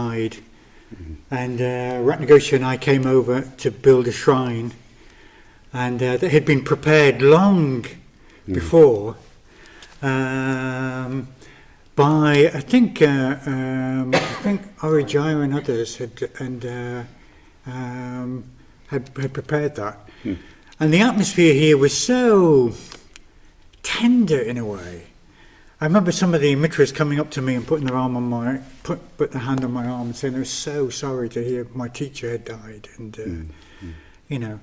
died, and Ratnagosha and I came over to build a shrine, and that had been prepared long before by I think Orijaya and others had prepared that, and the atmosphere here was so tender in a way. I remember some of the mitras coming up to me and putting their arm on put their hand on my arm and saying they were so sorry to hear my teacher had died, and you know,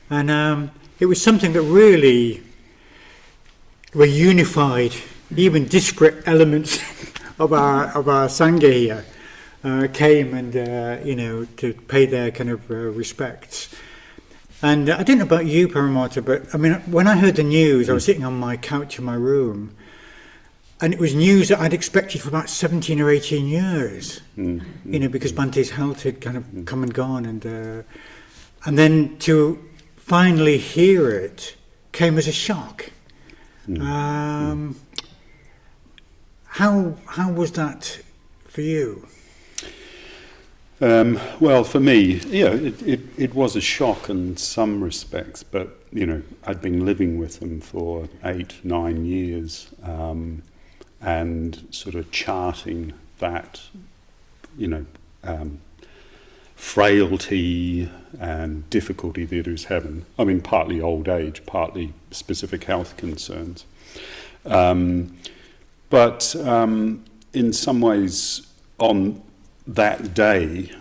and it was something that really were unified. Even disparate elements of our sangha here came and you know, to pay their kind of respects. And I don't know about you, Paramartha, but I mean, when I heard the news, I was sitting on my couch in my room, and it was news that I'd expected for about 17 or 18 years, you know, because Bhante's health had kind of come and gone, and then to finally hear it came as a shock. How was that for you? Well, for me, yeah, it was a shock in some respects, but you know, I'd been living with them for 8-9 years, and sort of charting that, you know, frailty and difficulty that he was having. I mean, partly old age, partly specific health concerns. But in some ways, on that day,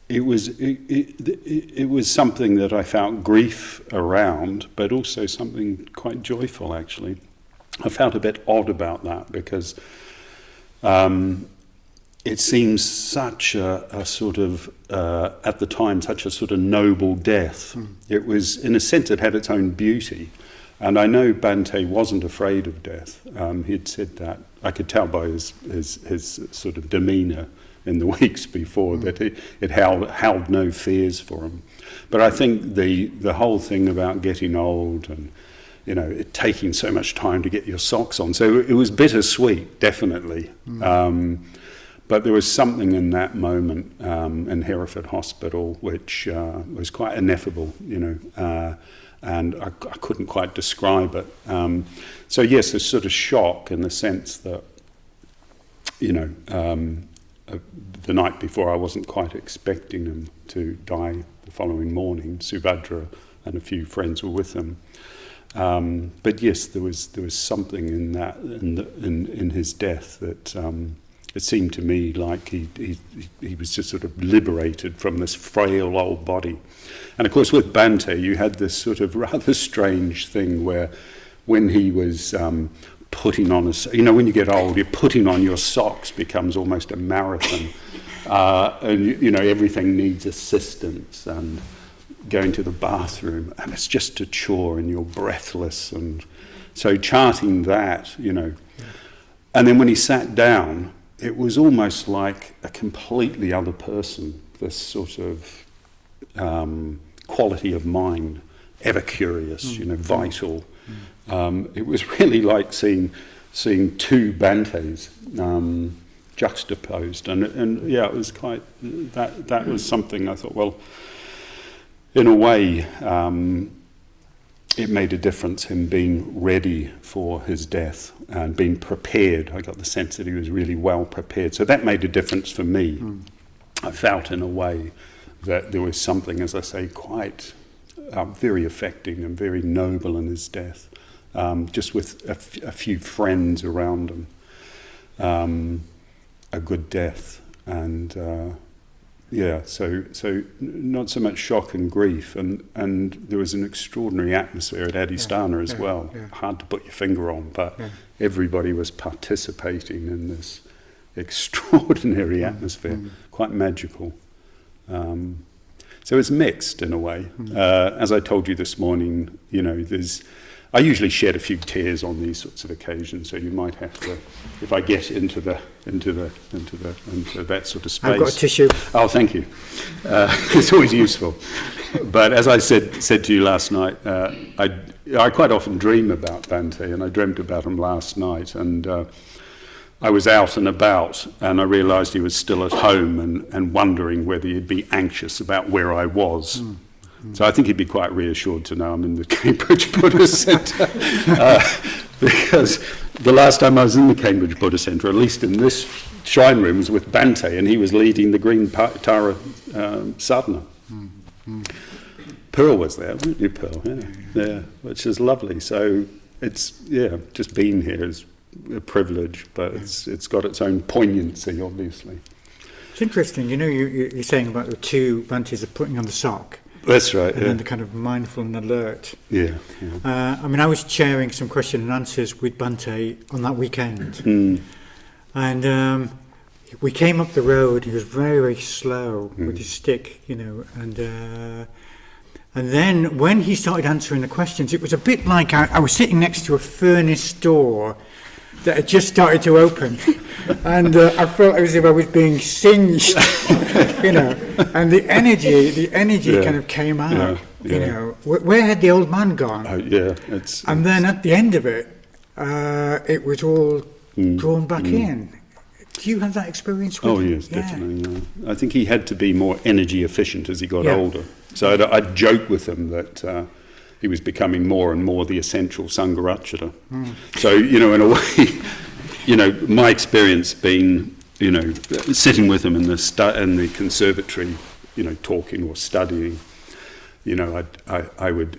it was something that I felt grief around, but also something quite joyful, actually. I felt a bit odd about that because it seems such a sort of, at the time, such a sort of noble death. It was, in a sense, it had its own beauty. And I know Bhante wasn't afraid of death. He'd said that. I could tell by his sort of demeanour in the weeks before that it held no fears for him. But I think the whole thing about getting old and, you know, it taking so much time to get your socks on. So it was bittersweet, definitely. But there was something in that moment in Hereford Hospital which was quite ineffable, you know, and I couldn't quite describe it. So yes, a sort of shock in the sense that, you know, the night before I wasn't quite expecting him to die the following morning. Subhadra and a few friends were with him. But yes, there was something in that, in his death that it seemed to me like he was just sort of liberated from this frail old body. And of course with Bhante you had this sort of rather strange thing where when he was putting on you know, when you get old, you're putting on your socks becomes almost a marathon. And you know, everything needs assistance, and going to the bathroom, and it's just a chore and you're breathless. And so charting that, you know. And then when he sat down, it was almost like a completely other person, this sort of quality of mind, ever curious, you know, vital. It was really like seeing two Bhantes juxtaposed, and yeah, it was quite, that was something I thought, well, in a way, it made a difference, him being ready for his death and being prepared. I got the sense that he was really well prepared. So that made a difference for me. I felt in a way that there was something, as I say, quite very affecting and very noble in his death, just with a few friends around him. A good death. And yeah, so not so much shock and grief, and there was an extraordinary atmosphere at Adhisthana as well. Hard to put your finger on, but everybody was participating in this extraordinary atmosphere, quite magical. So it's mixed in a way. As I told you this morning, you know, I usually shed a few tears on these sorts of occasions, so you might have to, if I get into that sort of space. I've got a tissue. Oh, thank you. It's always useful. But as I said to you last night, I quite often dream about Bhante, and I dreamt about him last night, and I was out and about, and I realised he was still at home and wondering whether he'd be anxious about where I was. So I think he'd be quite reassured to know I'm in the Cambridge Buddhist Centre, because the last time I was in the Cambridge Buddhist Centre, at least in this shrine room, was with Bhante, and he was leading the Green Tara sadhana. Pearl was there, weren't you, Pearl? Yeah, which is lovely. So it's, just being here is a privilege, but it's got its own poignancy, obviously. It's interesting, you're saying about the two Bhantes of putting on the sock. That's right, and then the kind of mindful and alert. Yeah. I was chairing some question and answers with Bhante on that weekend. And we came up the road. He was very, very slow with his stick, and then when he started answering the questions, it was a bit like I was sitting next to a furnace door that had just started to open, and I felt as if I was being singed, and the energy kind of came out. Where had the old man gone? And then at the end of it, it was all drawn back in. Do you have that experience with him? Yes, definitely. Yeah. I think he had to be more energy efficient as he got older. So I'd joke with him that he was becoming more and more the essential Sangharakshita. So, in a way, my experience being, sitting with him in the conservatory, talking or studying, I would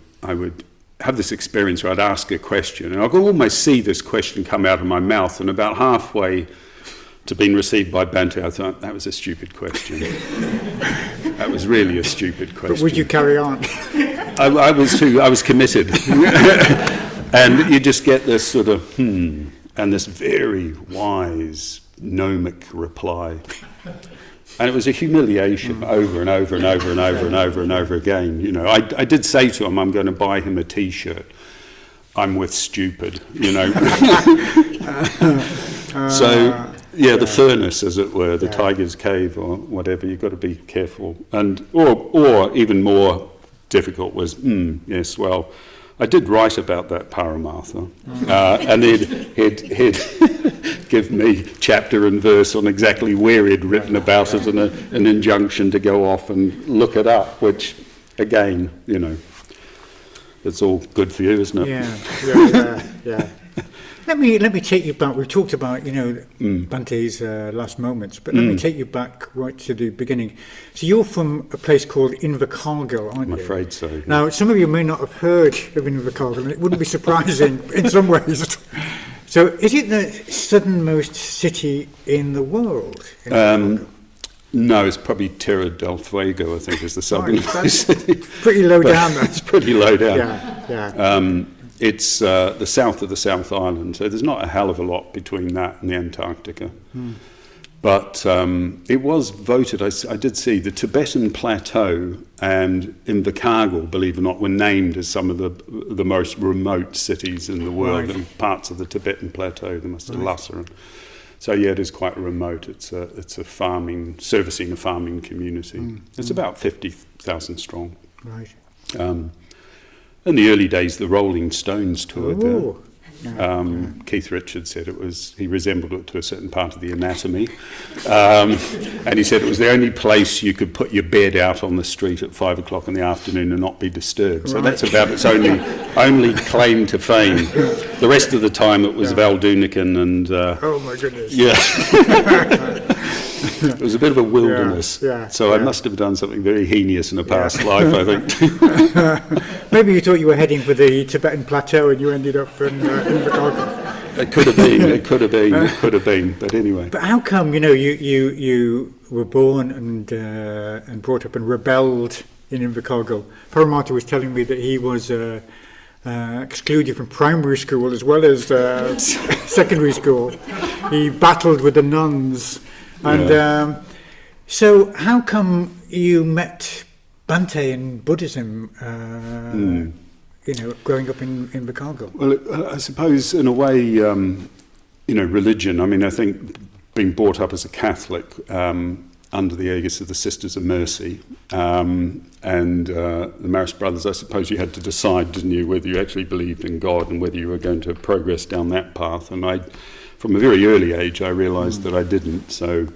have this experience where I'd ask a question, and I could almost see this question come out of my mouth, and about halfway to being received by Bhante, I thought, that was a stupid question. That was really a stupid question. But would you carry on? I was committed. And you just get this sort of, and this very wise, gnomic reply. And it was a humiliation over and over and over and over and over and over again. I did say to him, I'm going to buy him a T-shirt. I'm with stupid, So, the furnace, as it were, the tiger's cave or whatever, you've got to be careful. And or even more difficult was, I did write about that Paramartha, and he'd give me chapter and verse on exactly where he'd written about it and an injunction to go off and look it up, which, again, it's all good for you, isn't it? Yeah. Let me take you back. We've talked about, Bhante's last moments, but let me take you back right to the beginning. So you're from a place called Invercargill, aren't you? I'm afraid so. Yeah. Now, some of you may not have heard of Invercargill, and it wouldn't be surprising in some ways. So is it the southernmost city in the world? No, it's probably Terra del Fuego, I think, is the southernmost city. Pretty low down, though. It's pretty low down. Yeah. It's the south of the South Island, so there's not a hell of a lot between that and the Antarctica. But it was voted, I did see, the Tibetan Plateau and Invercargill, believe it or not, were named as some of the most remote cities in the world, and parts of the Tibetan Plateau, they must have Lhasa. So it is quite remote. It's a farming, servicing a farming community. It's about 50,000 strong. Right. In the early days, the Rolling Stones toured there. Yeah. Keith Richards said he resembled it to a certain part of the anatomy. And he said it was the only place you could put your bed out on the street at 5 o'clock in the afternoon and not be disturbed. So that's about its only claim to fame. The rest of the time it was Val Dunican and... oh my goodness. Yeah. It was a bit of a wilderness. So I yeah. must have done something very heinous in a past life, I think. Maybe you thought you were heading for the Tibetan Plateau and you ended up in Invercargill. It could have been, but anyway. But how come, you were born and brought up and rebelled in Invercargill? Paramartha was telling me that he was excluded from primary school as well as secondary school. He battled with the nuns. And so how come you met Bhante in Buddhism, growing up in Invercargill? Well, I suppose in a way, religion, I think being brought up as a Catholic under the aegis of the Sisters of Mercy and the Marist Brothers, I suppose you had to decide, didn't you, whether you actually believed in God and whether you were going to progress down that path. And from a very early age, I realised that I didn't. So,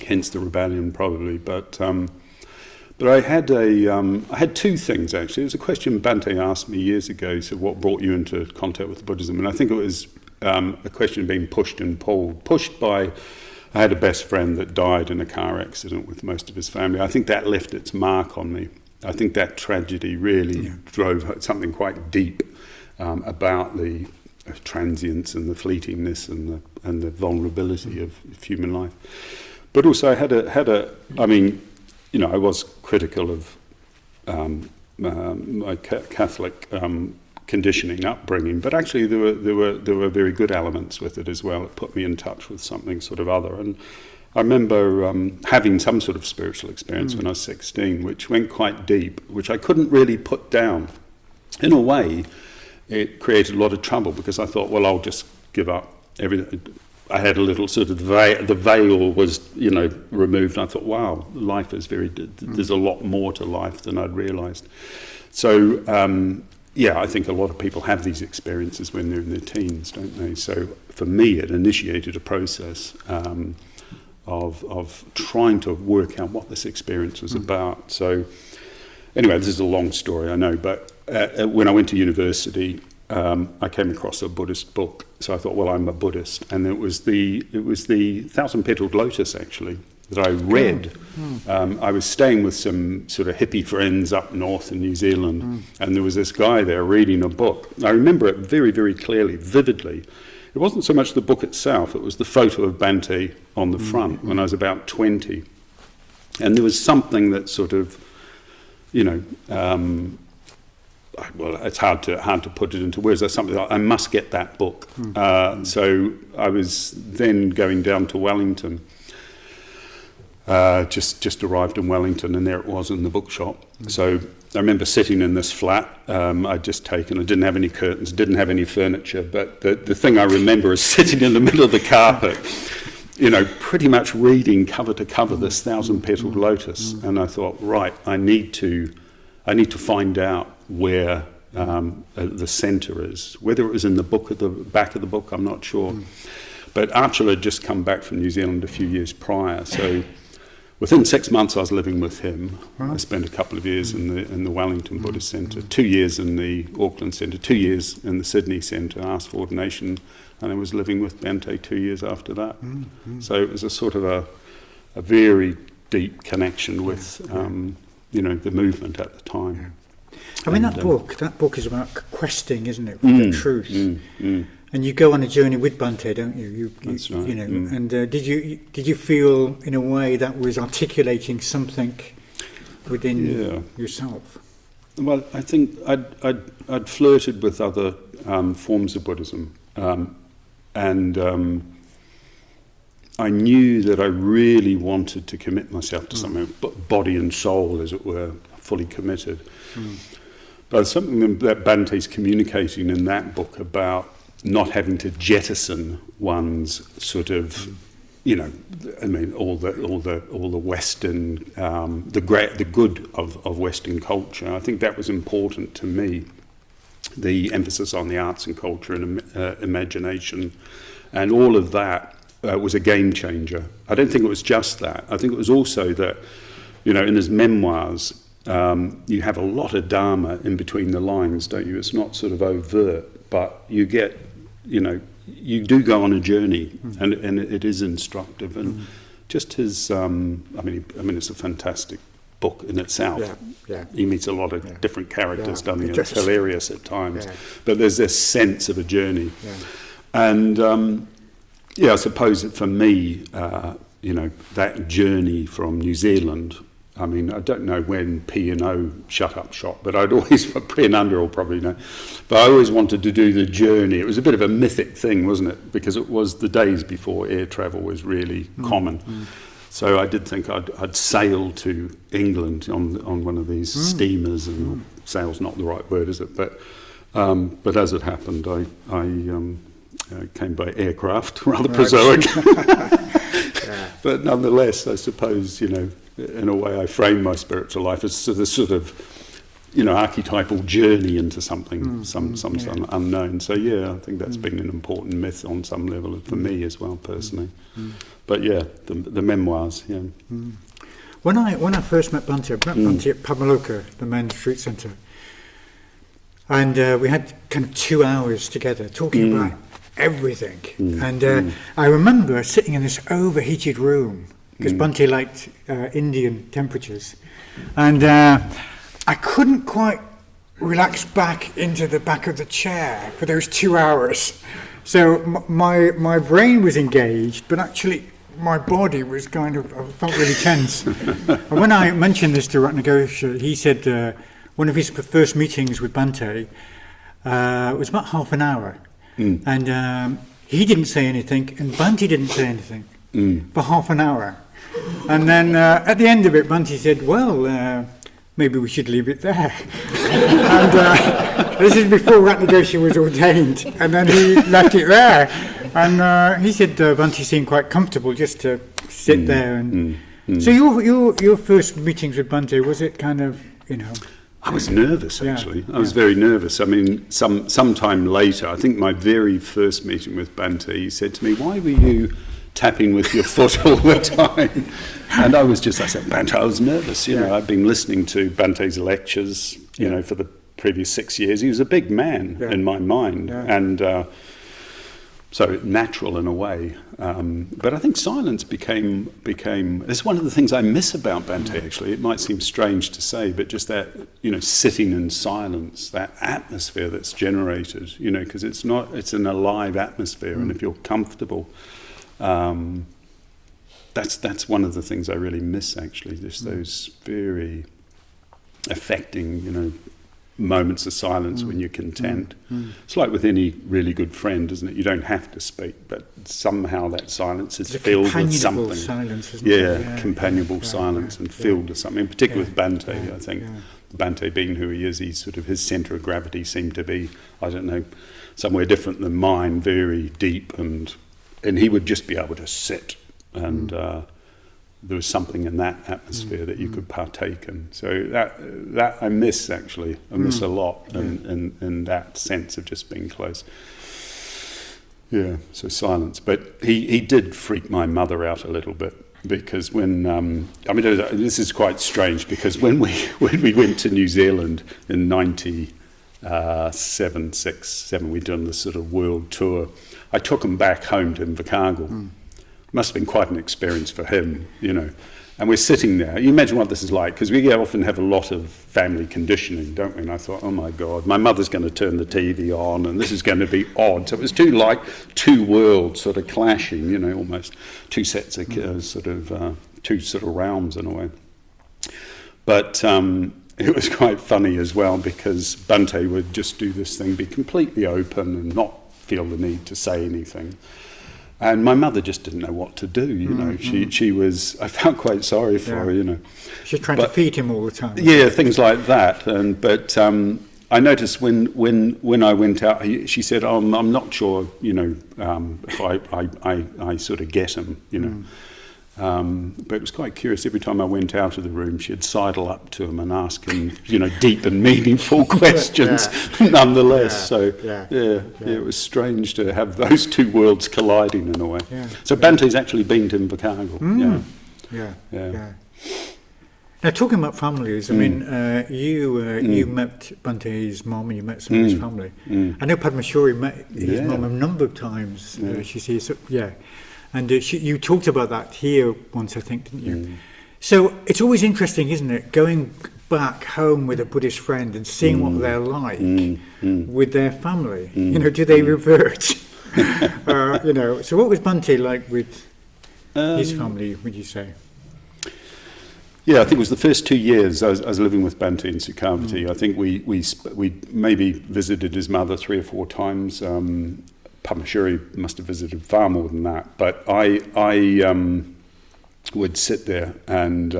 hence the rebellion, probably. But I had I had two things actually. It was a question Bhante asked me years ago. So, what brought you into contact with Buddhism? And I think it was a question of being pushed and pulled. Pushed by, I had a best friend that died in a car accident with most of his family. I think that left its mark on me. I think that tragedy really drove something quite deep about the transience and the fleetingness and the vulnerability of human life. But also, I had a. I mean, you know, I was critical of my Catholic conditioning, upbringing, but actually there were very good elements with it as well. It put me in touch with something sort of other. And I remember having some sort of spiritual experience when I was 16, which went quite deep, which I couldn't really put down. In a way, it created a lot of trouble because I thought, well, I'll just give up everything. I had a little sort of the veil was, you know, removed. And I thought, wow, life is there's a lot more to life than I'd realised. So, yeah, I think a lot of people have these experiences when they're in their teens, don't they? So for me, it initiated a process of trying to work out what this experience was about. So anyway, this is a long story, I know, but when I went to university, I came across a Buddhist book. So I thought, well, I'm a Buddhist, and it was the Thousand Petaled Lotus actually that I read. I was staying with some sort of hippie friends up north in New Zealand, and there was this guy there reading a book. I remember it very, very clearly, vividly. It wasn't so much the book itself, it was the photo of Bhante on the front when I was about 20. And there was something that sort of, you know, well, it's hard to put it into words. There's something like, I must get that book. So I was then going down to Wellington. Just arrived in Wellington, and there it was in the bookshop. So I remember sitting in this flat I'd just taken. I didn't have any curtains, didn't have any furniture, but the thing I remember is sitting in the middle of the carpet, you know, pretty much reading cover to cover this Thousand Petaled Lotus. And I thought, right, I need to find out where the centre is. Whether it was in the book at the back of the book, I'm not sure. But Archil had just come back from New Zealand a few years prior, so within 6 months I was living with him. I spent a couple of years in the Wellington Buddhist Centre, 2 years in the Auckland Centre, 2 years in the Sydney Centre, asked for ordination, and I was living with Bhante 2 years after that. So it was a sort of a very deep connection with you know, the movement at the time. I mean, that book is about questing, isn't it, for the truth? And you go on a journey with Bhante, don't you? That's right. You know, and did you feel in a way that was articulating something within yourself? Well, I think I'd flirted with other forms of Buddhism, and I knew that I really wanted to commit myself to something, body and soul, as it were, fully committed. But something that Bhante's communicating in that book about not having to jettison one's sort of, you know, I mean, all the Western, the good of Western culture. I think that was important to me. The emphasis on the arts and culture and imagination, and all of that was a game changer. I don't think it was just that. I think it was also that, you know, in his memoirs, you have a lot of Dharma in between the lines, don't you? It's not sort of overt, but you get, you know, you do go on a journey, and it is instructive. And just his, I mean, it's a fantastic book in itself. He meets a lot of different characters, doesn't he? It's hilarious at times, but there's this sense of a journey. And I suppose that for me, you know, that journey from New Zealand, I mean, I don't know when P&O shut up shop, but I'd always, Pri and Under will probably know, but I always wanted to do the journey. It was a bit of a mythic thing, wasn't it? Because it was the days before air travel was really common. So I did think I'd sail to England on one of these steamers, and sail's not the right word, is it? But as it happened, I came by aircraft, rather prosaic. But nonetheless, I suppose, you know, in a way I framed my spiritual life as the sort of archetypal journey into something, some unknown. So I think that's been an important myth on some level for me as well, personally. But the memoirs, When I first met Bhante, I met Bhante at Pamaloka, the men's retreat centre, and we had kind of 2 hours together talking about everything. And I remember sitting in this overheated room because Bhante liked Indian temperatures, and I couldn't quite relax back into the back of the chair for those 2 hours. So my brain was engaged, but actually my body was I felt really tense. And when I mentioned this to Ratnagosha, he said one of his first meetings with Bhante was about half an hour. And he didn't say anything, and Bhante didn't say anything for half an hour. And then at the end of it, Bhante said, well, maybe we should leave it there. And this is before Ratnagosha was ordained, and then he left it there. And he said Bhante seemed quite comfortable just to sit there. And so your first meetings with Bhante, was it kind of, I was nervous, actually. I was very nervous. I mean, sometime later, I think my very first meeting with Bhante, he said to me, why were you tapping with your foot all the time? And I said, Bhante, I was nervous. I'd been listening to Bhante's lectures, for the previous 6 years. He was a big man in my mind. And so natural in a way. But I think silence became, it's one of the things I miss about Bhante, actually. It might seem strange to say, but just that, sitting in silence, that atmosphere that's generated, because it's an alive atmosphere. And if you're comfortable, that's one of the things I really miss, actually, just those very affecting, moments of silence when you're content. It's like with any really good friend, isn't it? You don't have to speak, but somehow that silence is filled with something. Silence, isn't it? Companionable silence and filled with something. In particular with Bhante, I think. Bhante being who he is, his centre of gravity seemed to be, I don't know, somewhere different than mine, very deep, and he would just be able to sit, and there was something in that atmosphere that you could partake in. So that I miss, actually. I miss a lot in that sense of just being close. Yeah, so silence. But he did freak my mother out a little bit, because when this is quite strange, because when we went to New Zealand in 97, we'd done this sort of world tour. I took him back home to Invercargill. Must have been quite an experience for him, And we're sitting there. You imagine what this is like, because we often have a lot of family conditioning, don't we? And I thought, oh my God, my mother's going to turn the TV on, and this is going to be odd. So it was two worlds sort of clashing, almost two sets of two sort of realms in a way. But it was quite funny as well, because Bhante would just do this thing, be completely open and not feel the need to say anything. And my mother just didn't know what to do, She was, I felt quite sorry for her, She's trying to feed him all the time. Yeah, things like that. But I noticed when I went out, she said, oh, I'm not sure, if I sort of get him, But it was quite curious. Every time I went out of the room, she'd sidle up to him and ask him, deep and meaningful questions nonetheless. It was strange to have those two worlds colliding in a way. So Bhante's actually been to Invercargill. Now, talking about families, I mean, you met Bhante's mom, and you met some of his family. I know Padmashuri met his mom a number of times. She says, and you talked about that here once, I think, didn't you? So it's always interesting, isn't it, going back home with a Buddhist friend and seeing what they're like with their family. Do they revert? So what was Bhante like with his family, would you say? Yeah, I think it was the first 2 years I was living with Bhante in Sukhavati. I think we maybe visited his mother 3 or 4 times. Padmashuri must have visited far more than that. But I would sit there, and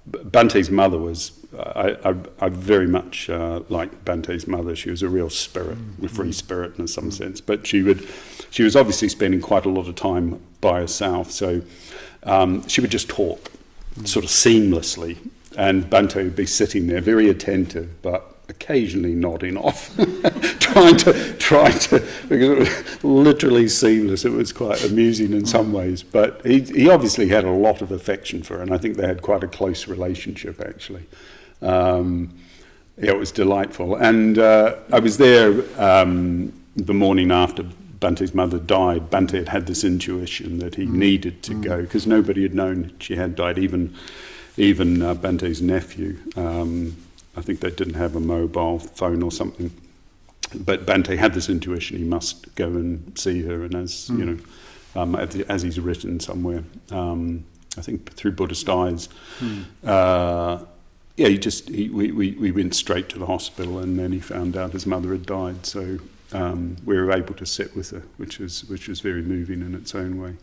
Bhante's mother was, I very much liked Bhante's mother. She was a real spirit, a free spirit in some sense. But she was obviously spending quite a lot of time by herself. So she would just talk sort of seamlessly. And Bhante would be sitting there very attentive, but occasionally nodding off, trying to, because it was literally seamless. It was quite amusing in some ways, but he obviously had a lot of affection for her, and I think they had quite a close relationship, actually. It was delightful. And I was there the morning after Bhante's mother died. Bhante had this intuition that he needed to go, because nobody had known she had died, even Bhante's nephew. I think they didn't have a mobile phone or something. But Bhante had this intuition he must go and see her, and as you know, as he's written somewhere, I think through Buddhist eyes, we went straight to the hospital, and then he found out his mother had died. So we were able to sit with her, which was very moving in its own way.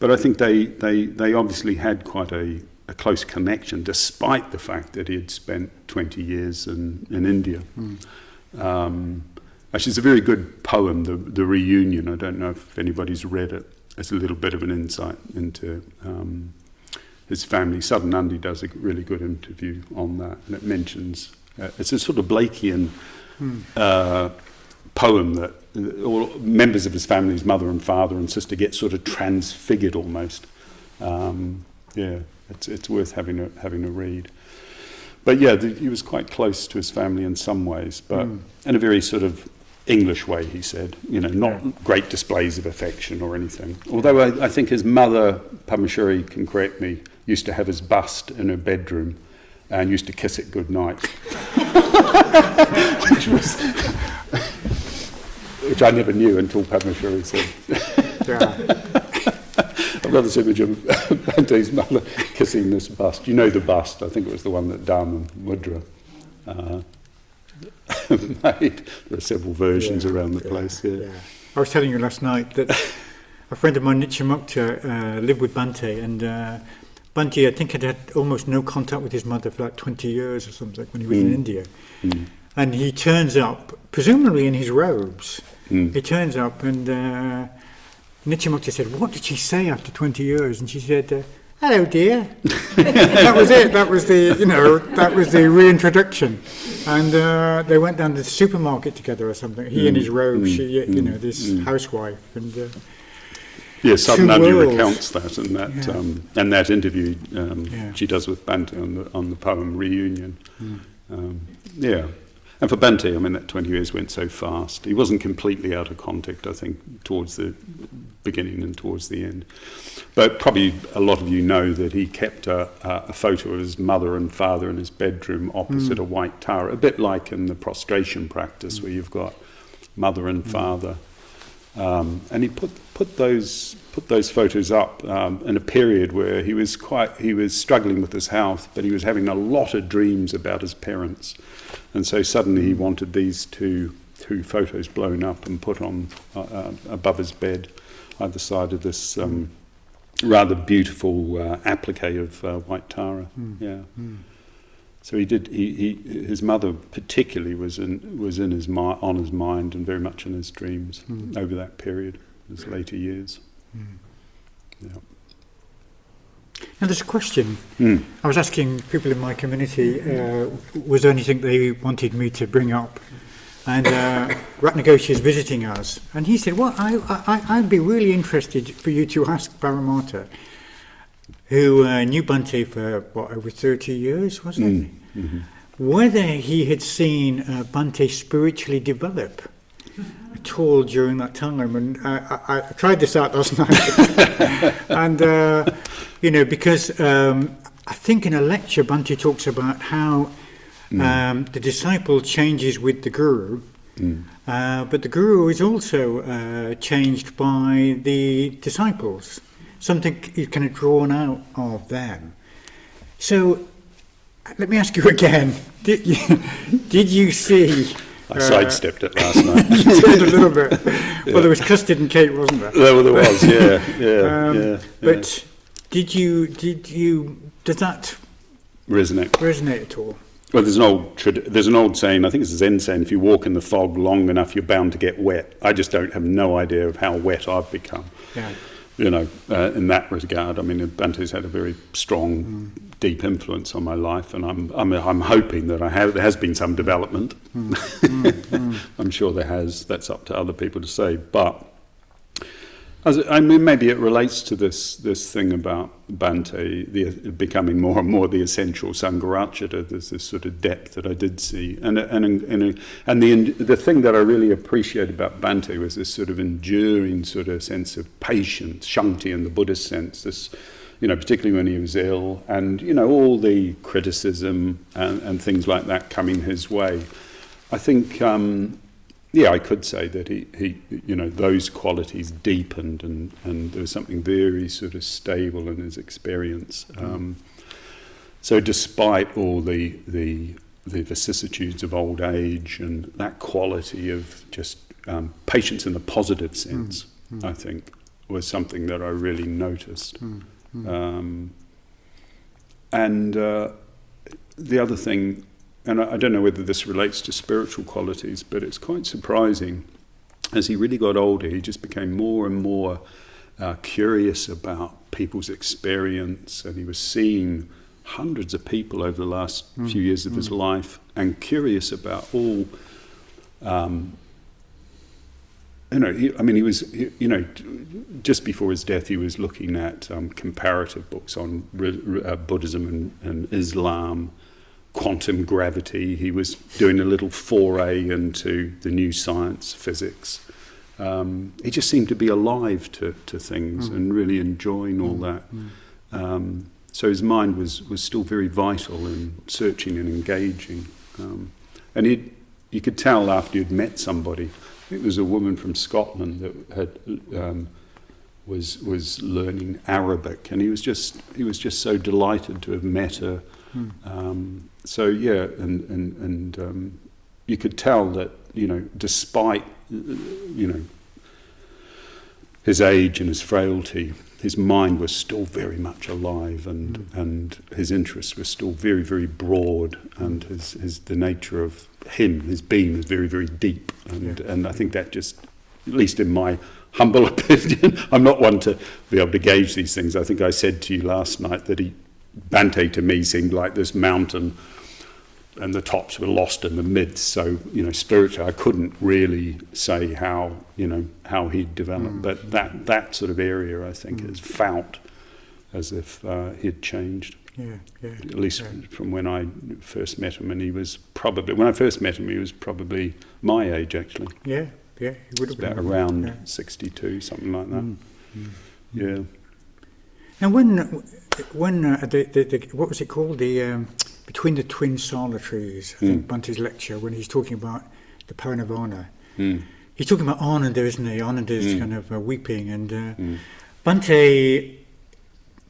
But I think they obviously had quite a close connection, despite the fact that he had spent 20 years in India. Actually, it's a very good poem, the Reunion. I don't know if anybody's read it. It's a little bit of an insight into his family. Southern Nandi does a really good interview on that, and it mentions, it's a sort of Blakean poem that all members of his family, his mother and father and sister, get sort of transfigured almost. It's worth having a read. But yeah, he was quite close to his family in some ways, but in a very sort of English way, he said. You know, not great displays of affection or anything. Although I think his mother, Padmashuri can correct me, used to have his bust in her bedroom and used to kiss it goodnight. Which I never knew until Padmashuri said. I've got this image of Bhante's mother kissing this bust. You know the bust, I think it was the one that Dharma Mudra made. There are several versions around the place. Yeah. I was telling you last night that a friend of mine, Nitya lived with Bhante, and Bhante, I think, had almost no contact with his mother for like 20 years or something when he was in India. And he turns up, presumably in his robes. He turns up and Nitya said, "What did she say after 20 years?" And she said, "Hello, dear." That was it. That was the reintroduction. And they went down to the supermarket together or something. He in his robe, she, this housewife. And Southern Nandi recounts that in that interview she does with Bhante on the poem Reunion. And for Bhante, I mean, that 20 years went so fast. He wasn't completely out of contact, I think, towards the beginning and towards the end. But probably a lot of you know that he kept a photo of his mother and father in his bedroom opposite a white tower, a bit like in the prostration practice where you've got mother and father. And he put those photos up in a period where he was struggling with his health, but he was having a lot of dreams about his parents, and so suddenly he wanted these two photos blown up and put on above his bed, either side of this rather beautiful applique of white tara. So he did. His mother particularly was on his mind and very much in his dreams over that period, his later years. Now there's a question. I was asking people in my community, was there anything they wanted me to bring up? And Ratnagoshi is visiting us, and he said, "Well, I'd be really interested for you to ask Paramartha, who knew Bhante for over 30 years, wasn't it? Whether he had seen Bhante spiritually develop at all during that time." And I tried this out last night, and because I think in a lecture Bhante talks about how the disciple changes with the guru, but the guru is also changed by the disciples. Something is kind of drawn out of them. So let me ask you again: Did you see? I sidestepped it last night. You did a little bit. Well, there was custard and cake, wasn't there? There was, yeah. But did you? Does that resonate at all? Well, there's an old saying. I think it's a Zen saying: if you walk in the fog long enough, you're bound to get wet. I just have no idea of how wet I've become. Yeah. In that regard, I mean, Bhante's had a very strong deep influence on my life, and I'm hoping that there has been some development. I'm sure there has. That's up to other people to say. But I mean, maybe it relates to this thing about Bhante becoming more and more the essential Sangharakshita. There's this sort of depth that I did see, and the thing that I really appreciate about Bhante was this sort of enduring sort of sense of patience, Shanti in the Buddhist sense. This, particularly when he was ill, and all the criticism and things like that coming his way. I think. I could say that he those qualities deepened, and there was something very sort of stable in his experience. So despite all the vicissitudes of old age and that quality of just patience in the positive sense, I think, was something that I really noticed. And the other thing, and I don't know whether this relates to spiritual qualities, but it's quite surprising. As he really got older, he just became more and more curious about people's experience, and he was seeing hundreds of people over the last few years of his life, and curious about all. He was, just before his death, he was looking at comparative books on Buddhism and Islam. Quantum gravity. He was doing a little foray into the new science, physics. He just seemed to be alive to things and really enjoying all that. So his mind was still very vital and searching and engaging. And you could tell after you'd met somebody. It was a woman from Scotland that had was learning Arabic, and he was just so delighted to have met her. So yeah, and you could tell that despite his age and his frailty, his mind was still very much alive, and his interests were still very, very broad, and the nature of his being was very, very deep, and I think that just, at least in my humble opinion, I'm not one to be able to gauge these things. I think I said to you last night that Bhante to me seemed like this mountain, and the tops were lost in the midst. So spiritually, I couldn't really say how he'd developed, but that sort of area, I think, has felt as if he'd changed. Yeah. At least from when I first met him, and when I first met him, he was probably my age actually. Yeah, he would have been about around 62, something like that. Yeah. And when what was it called? The Between the Twin Solitaries, I think Bhante's lecture, when he's talking about the parinirvana, he's talking about Ananda, isn't he? Ananda is kind of weeping, and Bhante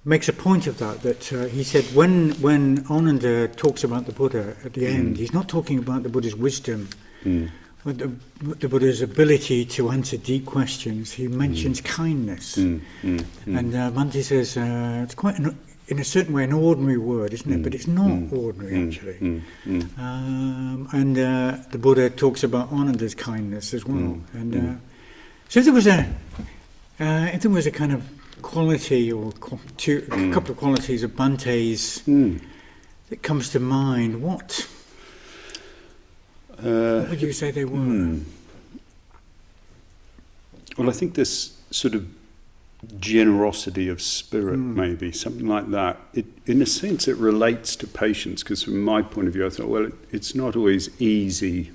makes a point of that he said when Ananda talks about the Buddha at the end, he's not talking about the Buddha's wisdom, but the Buddha's ability to answer deep questions. He mentions kindness, and Bhante says it's quite in a certain way an ordinary word, isn't it? But it's not ordinary actually. And the Buddha talks about Ananda's kindness as well, and so if there was a kind of quality or a couple of qualities of Bhante's that comes to mind, what would you say they were? Well, I think this sort of generosity of spirit, maybe, something like that. In a sense, it relates to patience, because from my point of view, I thought, well, it's not always easy,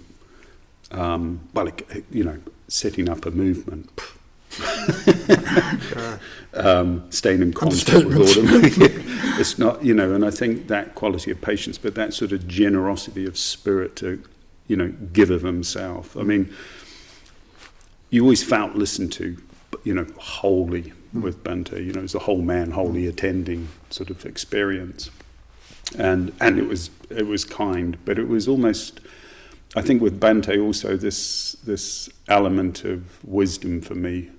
setting up a movement. Staying in contact with all of them. It's not, and I think that quality of patience, but that sort of generosity of spirit to, give of himself. I mean, you always felt listened to, wholly with Bhante. It was a whole man, wholly attending sort of experience, and it was kind, but it was almost, I think, with Bhante also this element of wisdom for me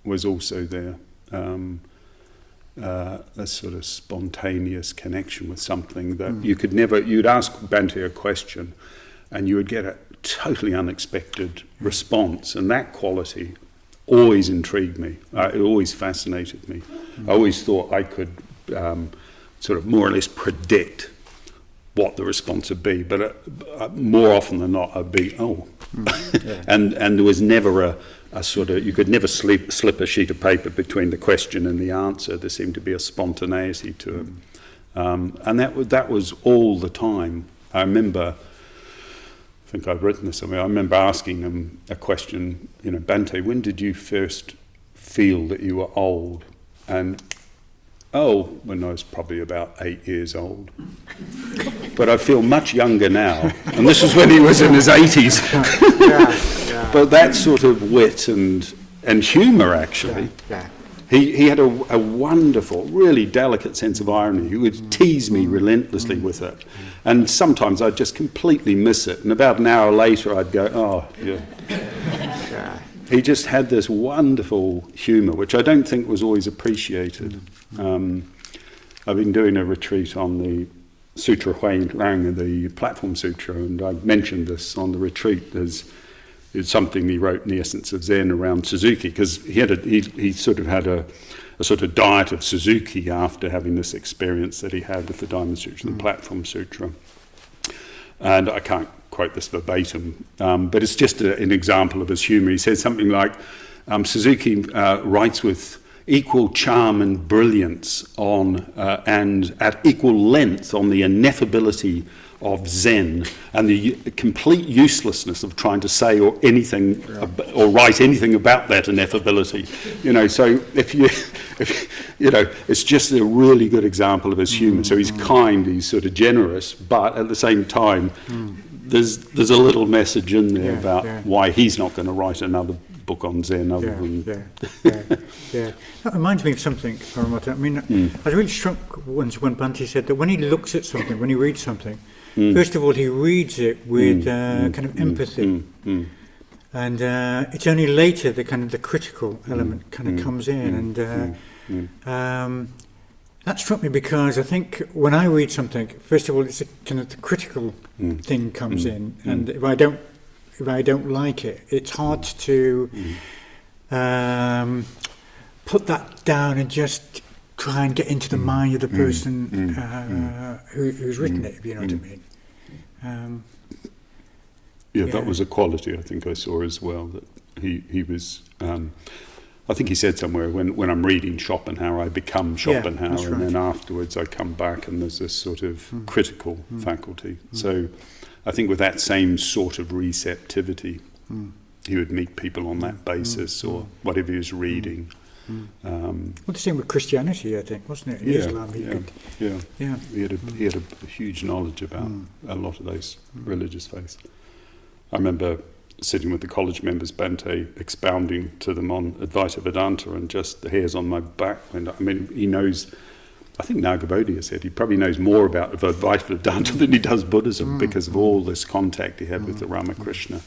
was also there, a sort of spontaneous connection with something that you'd ask Bhante a question and you would get a totally unexpected response, and that quality always intrigued me. It always fascinated me. I always thought I could sort of more or less predict what the response would be, but more often than not, I'd be, and there was never a sort of, you could never slip a sheet of paper between the question and the answer. There seemed to be a spontaneity to it. And that was all the time. I remember, I think I've written this somewhere, I remember asking him a question, Bhante, when did you first feel that you were old? And when I was probably about 8 years old. But I feel much younger now. And this was when he was in his 80s. But that sort of wit and humour, actually. He had a wonderful, really delicate sense of irony. He would tease me relentlessly with it. And sometimes I'd just completely miss it. And about an hour later, I'd go, He just had this wonderful humour, which I don't think was always appreciated. I've been doing a retreat on the Sutra Hui Lang, the Platform Sutra, and I mentioned this on the retreat as it's something he wrote in the Essence of Zen around Suzuki, because he sort of had a sort of diet of Suzuki after having this experience that he had with the Diamond Sutra, the Platform Sutra. And I can't quote this verbatim, but it's just an example of his humour. He says something like, Suzuki writes with equal charm and brilliance and at equal length on the ineffability of Zen and the complete uselessness of trying to say or anything or write anything about that ineffability. So it's just a really good example of his humour. So he's kind, he's sort of generous, but at the same time, there's a little message in there about why he's not going to write another book on Zen other than... That reminds me of something, Paramartha. I mean, I was really struck once when Bhante said that when he looks at something, when he reads something, first of all, he reads it with kind of empathy. And it's only later that kind of the critical element kind of comes in. And that struck me because I think when I read something, first of all, it's a kind of the critical thing comes in. And if I don't like it, it's hard to put that down and just try and get into the mind of the person who's written it, if you know what I mean. That was a quality I think I saw as well, that he was... I think he said somewhere, when I'm reading Schopenhauer, I become Schopenhauer, and then afterwards I come back and there's this sort of critical faculty. So I think with that same sort of receptivity, he would meet people on that basis or whatever he was reading. Well, the same with Christianity, I think, wasn't it? Islam, He had a huge knowledge about a lot of those religious faiths. I remember sitting with the college members, Bhante, expounding to them on Advaita Vedanta, and just the hairs on my back went up. I mean, he knows, I think Nagabodhi said, he probably knows more about Advaita Vedanta than he does Buddhism because of all this contact he had with the Ramakrishna.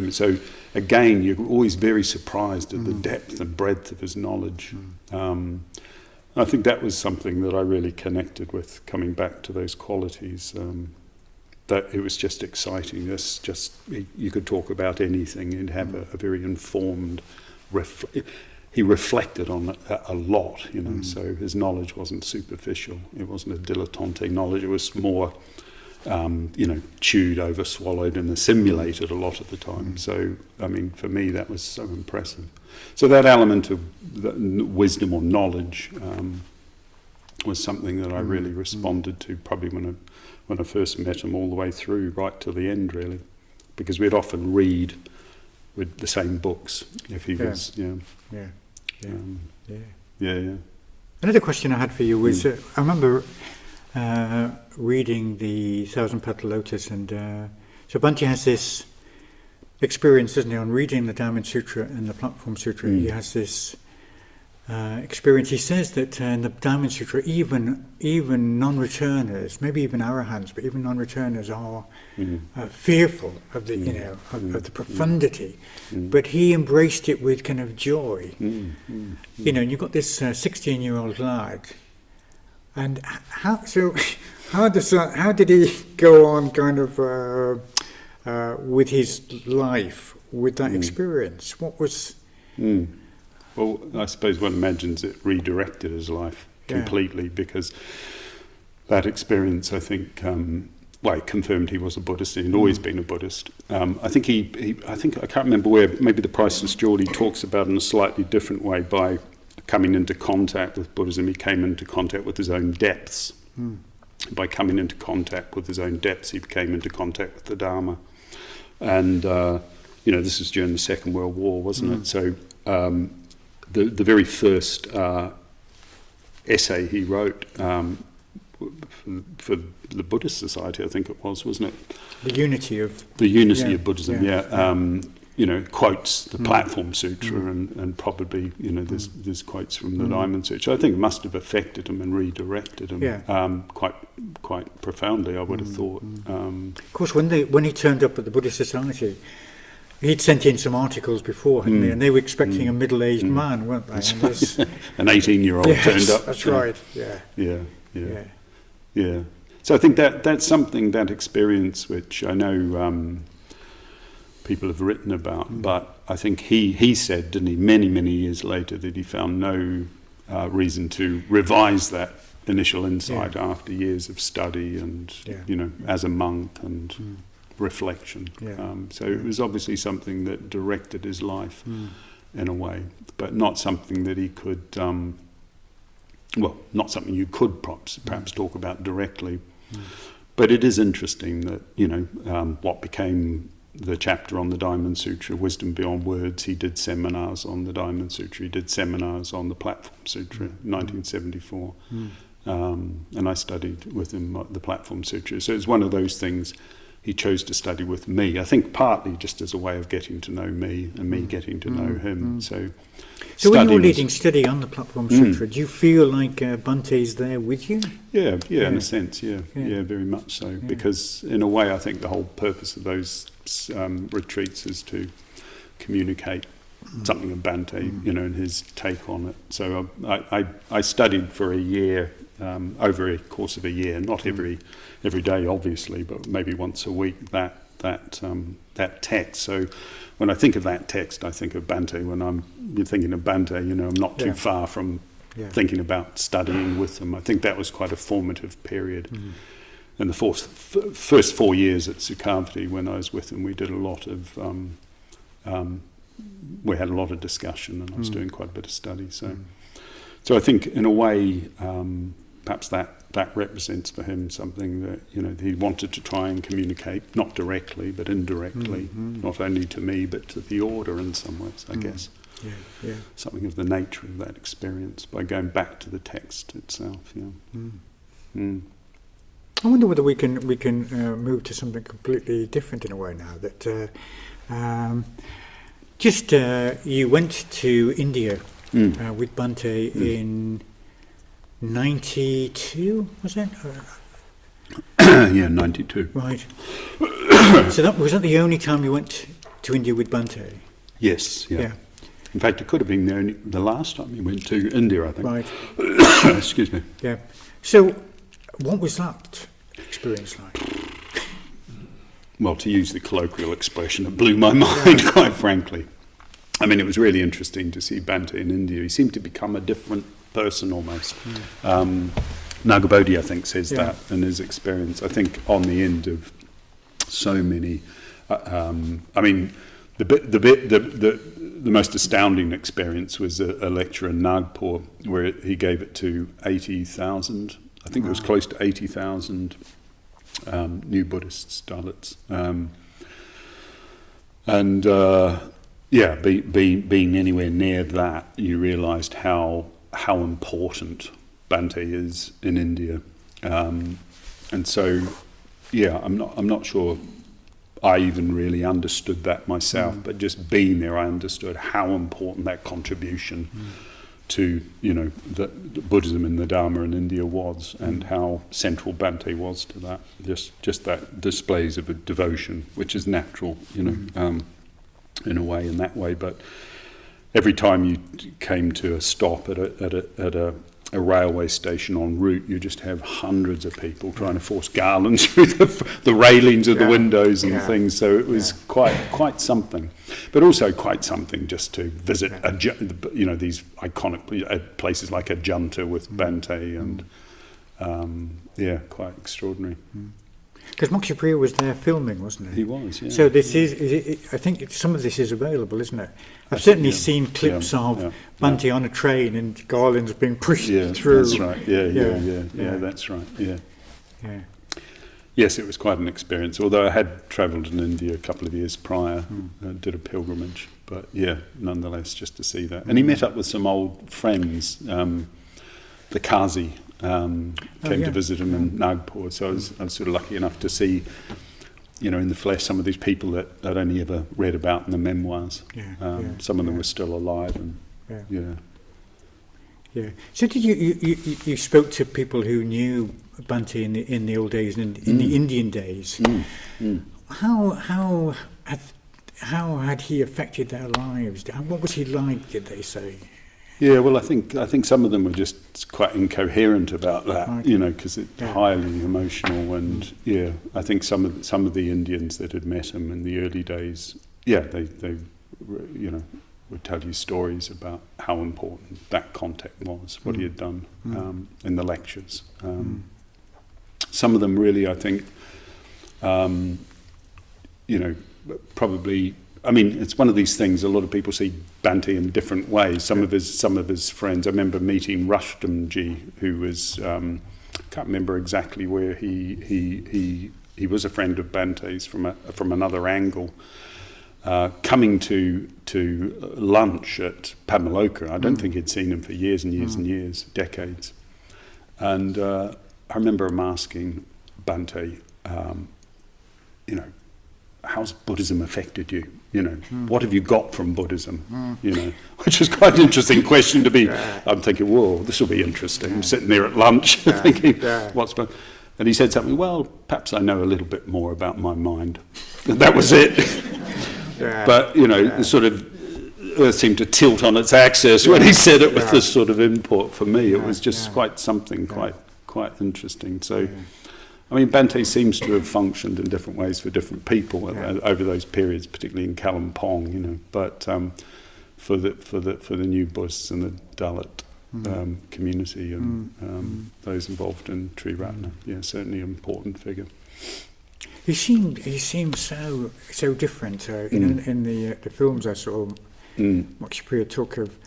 So again, you're always very surprised at the depth and breadth of his knowledge. I think that was something that I really connected with, coming back to those qualities. That it was just exciting. You could talk about anything and have a very informed. He reflected on it a lot, So his knowledge wasn't superficial. It wasn't a dilettante knowledge. It was more, chewed over, swallowed, and assimilated a lot of the time. So, I mean, for me, that was so impressive. So that element of wisdom or knowledge was something that I really responded to, probably when I first met him, all the way through, right till the end, really, because we'd often read with the same books. If he was, Another question I had for you was, I remember reading the Thousand Petal Lotus, and so Bhante has this experience, doesn't he, on reading the Diamond Sutra and the Platform Sutra. He has this experience. He says that in the Diamond Sutra, even non-returners, maybe even arahants, but even non-returners are fearful of the of the profundity. But he embraced it with kind of joy. And you've got this 16-year-old lad, and how did he go on kind of with his life with that experience? What was? Well, I suppose one imagines it redirected his life completely, because that experience, I think, it confirmed he was a Buddhist. He'd always been a Buddhist. I think I can't remember where. Maybe the Priceless Geordie talks about it in a slightly different way. By coming into contact with Buddhism, he came into contact with his own depths. By coming into contact with his own depths, he came into contact with the Dharma. And this was during the Second World War, wasn't it? So the very first essay he wrote for the Buddhist Society, I think it was, wasn't it? The unity of Buddhism, quotes the Platform Sutra and probably, there's quotes from the Diamond Sutra. I think it must have affected him and redirected him quite profoundly, I would have thought. Of course, when he turned up at the Buddhist Society, he'd sent in some articles before, hadn't he? And they were expecting a middle-aged man, weren't they? An 18-year-old turned up. That's right, Yeah. So I think that's something, that experience, which I know people have written about, but I think he said, didn't he, many, many years later, that he found no reason to revise that initial insight after years of study and, as a monk and reflection. So it was obviously something that directed his life in a way, but not something that he could... not something you could perhaps talk about directly. But it is interesting that, what became the chapter on the Diamond Sutra, Wisdom Beyond Words, he did seminars on the Diamond Sutra, he did seminars on the Platform Sutra in 1974. And I studied with him the Platform Sutra. So it's one of those things he chose to study with me, I think partly just as a way of getting to know me and me getting to know him. So when you were leading study on the Platform Sutra, do you feel like Bhante's there with you? Yeah, in a sense, very much so. Because in a way, I think the whole purpose of those retreats is to communicate something of Bhante, and his take on it. So I studied for a year, over a course of a year, not every day, obviously, but maybe once a week, that text. So when I think of that text, I think of Bhante. When I'm thinking of Bhante, I'm not too far from thinking about studying with them. I think that was quite a formative period. In the first 4 years at Sukhavati, when I was with him, we did a lot of... we had a lot of discussion, and I was doing quite a bit of study. So I think, in a way, perhaps that represents for him something that he wanted to try and communicate, not directly but indirectly, not only to me but to the order in some ways, I guess. Something of the nature of that experience by going back to the text itself. I wonder whether we can move to something completely different in a way now. That you went to India with Bhante in 92, was it? 92. Right. So was that the only time you went to India with Bhante? Yes. Yeah. In fact, it could have been the last time you went to India, I think. Right. Excuse me. Yeah. So, what was that experience like? Well, to use the colloquial expression, it blew my mind, quite frankly. I mean, it was really interesting to see Bhante in India. He seemed to become a different person almost. Nagabodhi, I think, says that in his experience. I think on the end of so many... I mean, the most astounding experience was a lecture in Nagpur where he gave it to 80,000. I think it was close to 80,000 new Buddhists, Dalits. Being anywhere near that, you realised how important Bhante is in India, and so I'm not sure I even really understood that myself, but just being there, I understood how important that contribution to the Buddhism and the Dharma in India was, and how central Bhante was to that. Just that displays of a devotion, which is natural, in a way, in that way. But every time you came to a stop at a railway station en route, you just have hundreds of people trying to force garlands through the railings of the windows and things. So it was quite something, but also quite something just to visit these iconic places like Ajanta with Bhante Yeah, quite extraordinary. Because Mokshapriya was there filming, wasn't he? He was, yeah. So this I think some of this is available, isn't it? I've certainly seen clips of Bhante on a train and garlands being pushed through. That's right. Yeah, that's right. Yeah. Yes, it was quite an experience. Although I had travelled in India a couple of years prior, did a pilgrimage. But yeah, nonetheless, just to see that. And he met up with some old friends. The Qazi came to visit him in Nagpur, so I was sort of lucky enough to see, in the flesh, some of these people that I'd only ever read about in the memoirs. Some of them were still alive, and So did you spoke to people who knew Bhante in the old days, in the Indian days? How had he affected their lives? What was he like, did they say? Yeah, well, I think some of them were just quite incoherent about that, Right. Because it's highly emotional, and I think some of the Indians that had met him in the early days, they would tell you stories about how important that contact was, what he had done in the lectures. Some of them really, I think, probably. I mean, it's one of these things. A lot of people see Bhante in different ways. Some of his friends. I remember meeting Rustamji, who was can't remember exactly where he was a friend of Bhante's from another angle. Coming to lunch at Pamaloka. I don't think he'd seen him for years and years and years, decades. And I remember him asking Bhante, how's Buddhism affected you? What have you got from Buddhism? Which is quite an interesting question to be. I'm thinking, whoa, this will be interesting. I'm sitting there at lunch thinking, what's... And he said something, well, perhaps I know a little bit more about my mind. And that was it. But, sort of Earth seemed to tilt on its axis when he said it with this sort of import. For me, it was just quite something, quite interesting. So... I mean, Bhante seems to have functioned in different ways for different people over those periods, particularly in Kalimpong, But for the new Buddhists and the Dalit community and those involved in Triratna, certainly an important figure. He seemed so different. In the films I saw, Mokshapriya talk of.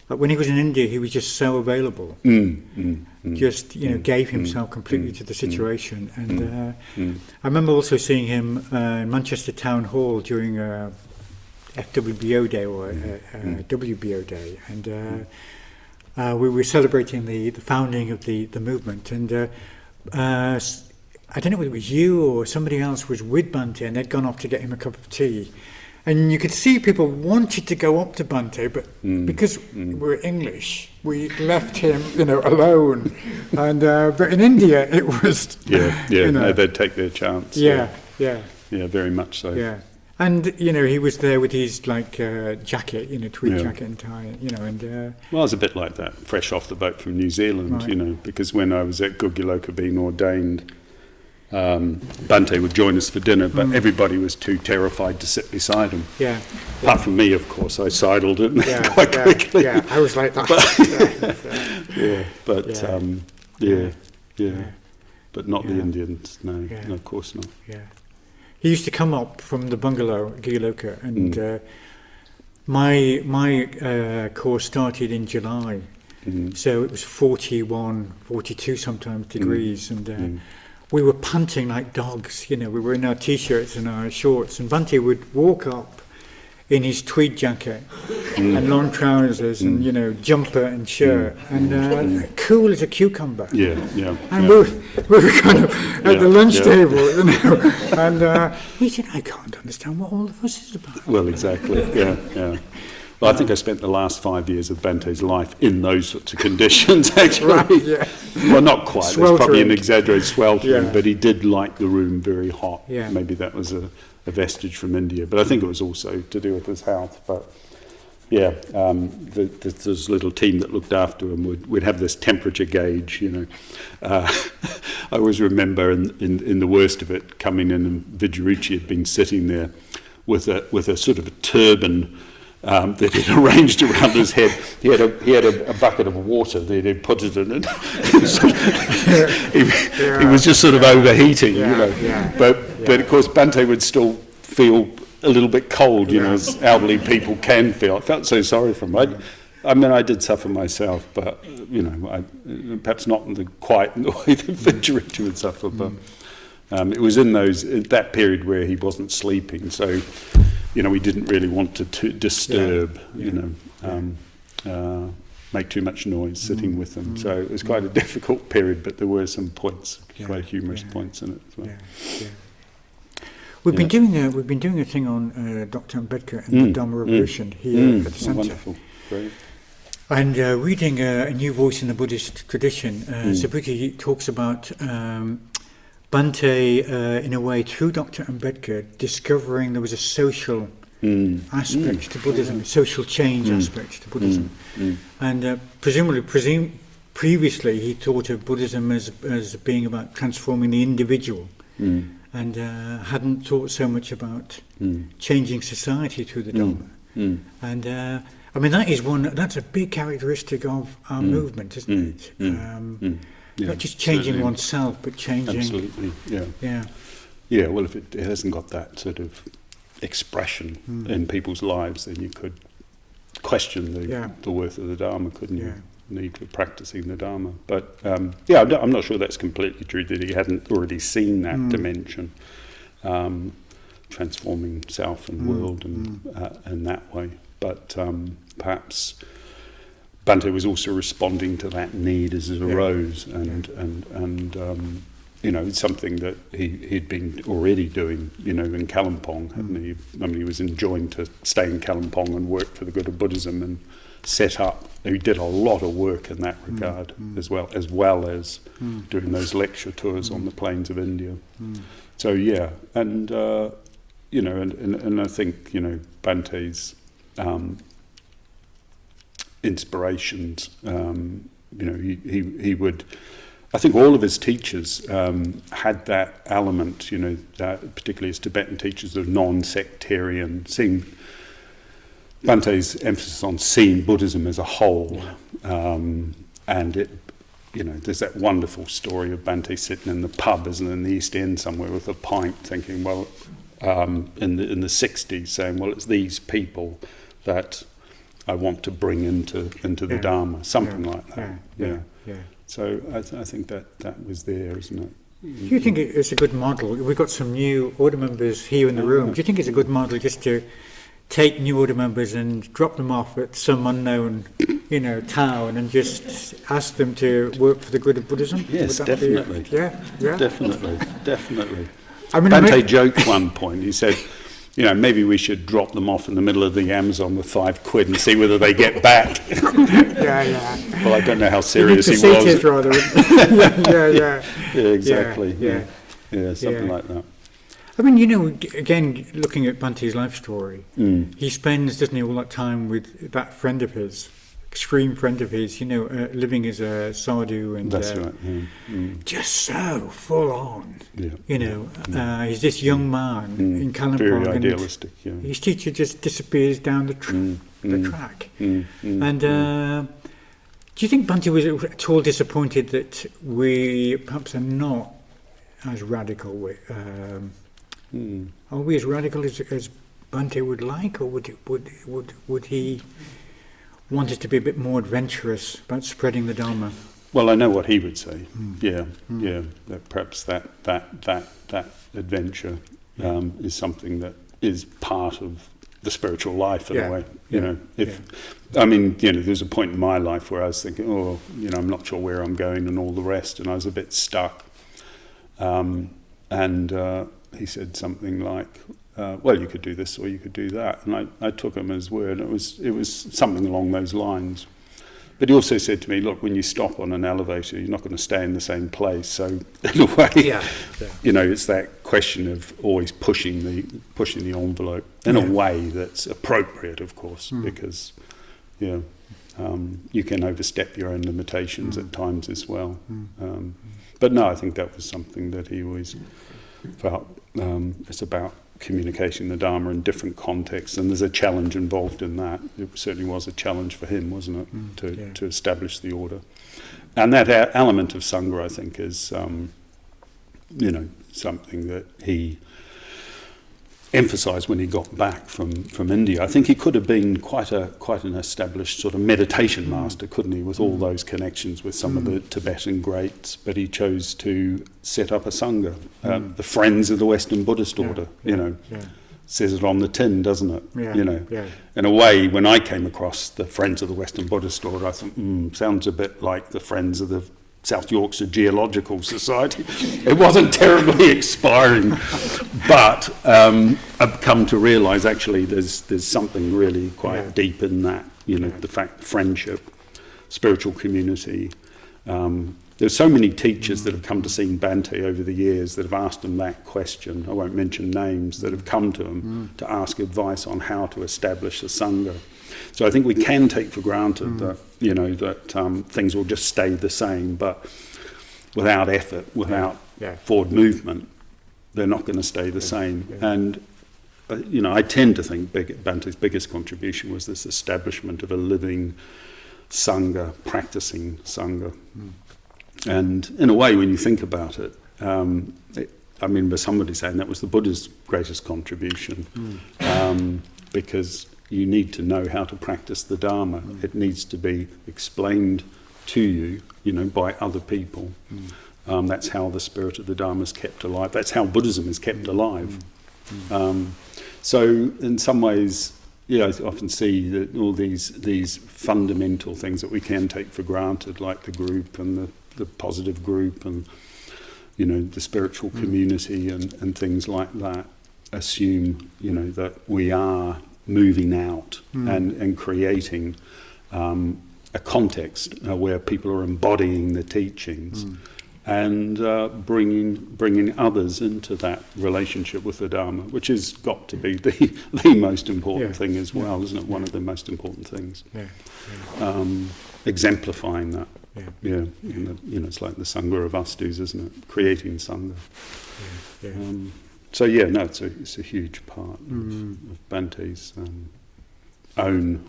But when he was in India, he was just so available. Gave himself completely to the situation. And I remember also seeing him in Manchester Town Hall during FWBO Day or WBO Day, and we were celebrating the founding of the movement. And I don't know whether it was you or somebody else was with Bhante, and they'd gone off to get him a cup of tea. And you could see people wanted to go up to Bhante, but because we're English, we left him, alone. And but in India, it was they'd take their chance. Yeah, very much so. Yeah, and he was there with his jacket, tweed jacket and tie, and. Well, I was a bit like that, fresh off the boat from New Zealand, because when I was at Gugyaloka being ordained. Bhante would join us for dinner, but everybody was too terrified to sit beside him. Apart from me, of course, I sidled it quite quickly. Yeah, I was like that. But not the Indians. No, of course not. Yeah, he used to come up from the bungalow at Gugyaloka, and my course started in July, so it was 41, 42 sometimes degrees, and. We were panting like dogs, we were in our t-shirts and our shorts, and Bhante would walk up in his tweed jacket and long trousers and, jumper and shirt and cool as a cucumber. And we were kind of at the lunch table, and he said, I can't understand what all of this is about. Well, exactly, Well, I think I spent the last 5 years of Bhante's life in those sorts of conditions, actually. Right, Well, not quite. Sweltering. There's probably an exaggerated sweltering, but he did like the room very hot. Maybe that was a vestige from India. But I think it was also to do with his health. But, this little team that looked after him would have this temperature gauge, I always remember in the worst of it, coming in, and Vijayaruchi had been sitting there with a sort of a turban that he'd arranged around his head. He had a bucket of water that he'd put it in, and he was just sort of overheating, But of course, Bhante would still feel a little bit cold, as elderly people can feel. I felt so sorry for him. I mean, I did suffer myself, but perhaps not in quite the way that Victorita would suffer. But it was in that period where he wasn't sleeping, so we didn't really want to disturb, make too much noise sitting with him. So it was quite a difficult period, but there were some points, quite humorous points in it as well. We've been doing a thing on Dr. Ambedkar and the Dharma Revolution here at the centre. Wonderful, great. And reading A New Voice in the Buddhist Tradition, Subhuti talks about Bhante, in a way, through Dr. Ambedkar, discovering there was a social aspect to Buddhism, social change aspect to Buddhism. And previously he thought of Buddhism as being about transforming the individual, and hadn't thought so much about changing society through the Dharma. And I mean, that's a big characteristic of our movement, isn't it? Not just changing oneself, but changing... Absolutely, yeah, well, if it hasn't got that sort of expression in people's lives, then you could question the worth of the Dharma, couldn't you? Need for practicing the Dharma. But, I'm not sure that's completely true, that he hadn't already seen that dimension, transforming self and world in that way. But perhaps Bhante was also responding to that need as it arose, and it's something that he'd been already doing, in Kalimpong, hadn't he? I mean, he was enjoying to stay in Kalimpong and work for the good of Buddhism and set up. He did a lot of work in that regard, as well as doing those lecture tours on the plains of India. So and I think Bhante's inspirations. He would. I think all of his teachers had that element. That particularly his Tibetan teachers of non-sectarian, seeing Bhante's emphasis on seeing Buddhism as a whole, and it. There's that wonderful story of Bhante sitting in the pub, isn't it, in the East End somewhere with a pint, thinking, well, in the 60s, saying, well, it's these people that I want to bring into the Dharma, something like that. So I think that was there, isn't it? Do you think it's a good model? We've got some new order members here in the room. Do you think it's a good model just to take new order members and drop them off at some unknown, town, and just ask them to work for the good of Buddhism? Yes, definitely. Definitely. I mean, Bhante joked one point. He said, maybe we should drop them off in the middle of the Amazon with £5 and see whether they get back. Well, I don't know how serious he was. Rather. Exactly. Something like that. I mean, again, looking at Bhante's life story, he spends, doesn't he, all that time with that friend of his, extreme friend of his, living as a sadhu, and that's right. just so full on. He's this young man in Kalimpong, very idealistic. His teacher just disappears down the track. And do you think Bhante was at all disappointed that we perhaps are not as radical? Are we as radical as Bhante would like, or would he want us to be a bit more adventurous about spreading the Dharma? Well, I know what he would say. That perhaps that adventure is something that is part of the spiritual life in a way. There's a point in my life where I was thinking, I'm not sure where I'm going and all the rest, and I was a bit stuck. He said something like, well, you could do this or you could do that. And I took him as word. It was something along those lines. But he also said to me, look, when you stop on an elevator, you're not going to stay in the same place. So in a way, it's that question of always pushing the envelope in a way that's appropriate, of course, because you can overstep your own limitations at times as well. But no, I think that was something that he always felt it's about communicating the Dharma in different contexts, and there's a challenge involved in that. It certainly was a challenge for him, wasn't it, to establish the order. And that element of Sangha, I think, is something that he emphasised when he got back from India. I think he could have been quite an established sort of meditation master, couldn't he, with all those connections with some of the Tibetan greats, but he chose to set up a Sangha, the Friends of the Western Buddhist Order, says it on the tin, doesn't it? In a way, when I came across the Friends of the Western Buddhist Order, I thought, sounds a bit like the Friends of the South Yorkshire Geological Society. It wasn't terribly inspiring, but I've come to realise actually there's something really quite deep in that. The fact friendship, spiritual community. There's so many teachers that have come to see Bhante over the years that have asked him that question. I won't mention names, that have come to him to ask advice on how to establish a Sangha. So I think we can take for granted that things will just stay the same, but without effort, without forward movement, they're not going to stay the same. And I tend to think Bhante's biggest contribution was this establishment of a living Sangha, practicing Sangha. And in a way, when you think about it, I remember somebody saying that was the Buddha's greatest contribution, because you need to know how to practice the Dharma. It needs to be explained to you, by other people. That's how the spirit of the Dharma is kept alive. That's how Buddhism is kept alive. So in some ways, I often see that all these fundamental things that we can take for granted, like the group and the positive group and, the spiritual community and things like that, assume, that we are moving out and creating a context where people are embodying the teachings and bringing others into that relationship with the Dharma, which has got to be the most important thing as well, isn't it? One of the most important things. Exemplifying that. It's like the Sangha of Vastus, isn't it? Creating Sangha. It's a huge part of Bhante's own